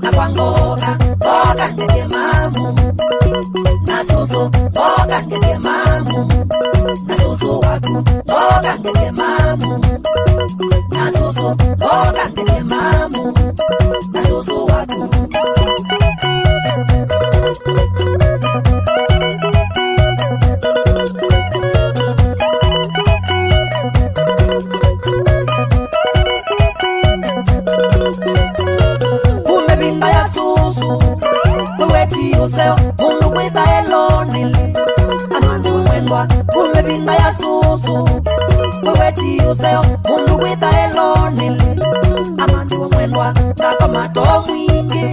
na kwangoka boga ngeke mamu na susu boga ngeke mamu na susu watu boga ngeke mamu na susu boga ngeke mamu na susu watu Useo mundu kwitha elonile amandi mwendwa kumebinda ya susu weweti useo mundu kwitha elonile amandi mwendwa ngakamato mwingi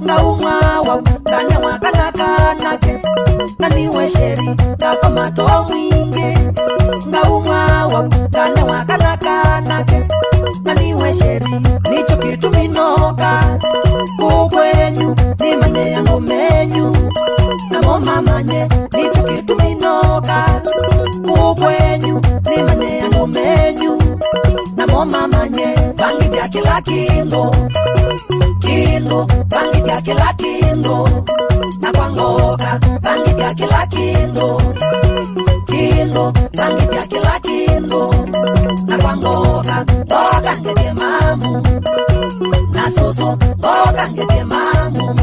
ngaumwawa nganewa kanakanake naniwe sheri ngakamato mwingi ngaumwawa nganewa kanakanake naniwe sheri nicho kitu minoka kukwenyu nimanye yangu menyu namo mamanye nicho kitu minoka kukwenyu nimanye yangu menyu namo mamanye bangi vya kila kindo bangi vya kila kindo na kwangoka bangi vya kila kindo bangi vya kila kindo na kwangoka boga ngeke mamu na susu boga ngeke mamu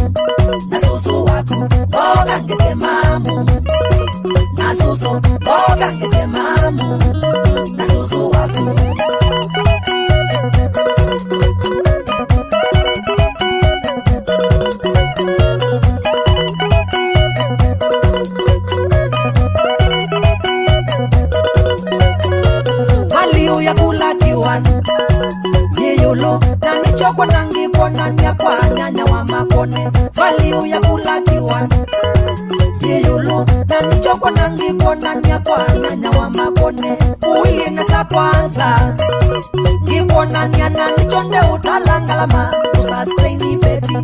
na susu watu boga ngeke mamu na susu boga ngeke mamu na susu watu valio ya kula kiwan yeyolo na nichoko nangi kona nya kwa nyanya wa makone valio ya kula kiwan yeyolo na nichoko nangi kona nya kwa nyanya wa makone uili nesa kwanza ngikona nya na nichonde utalangalama usustain baby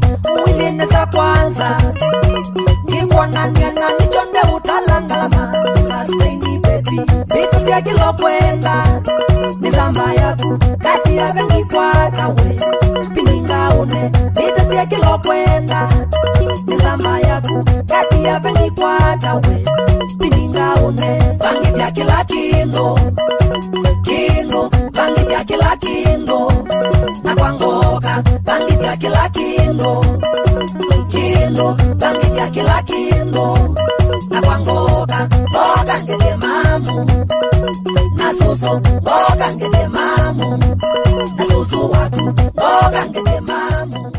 uili nesa kwanza ngikona nya na nichonde utalangalama usustain baby because ya kilo kwenda nizamba yaku kati ya vengi kwa tawe pininga une because ya kilo kwenda nizamba yaku kati ya vengi kwa tawe pininga une bangi vya kila kindo bangi vya kila kindo na kwangoka bangi vya kila kindo bangi vya kila kindo na kwangoka boga ngeke mamu na susu boga ngeke mamu na susu watu boga ngeke mamu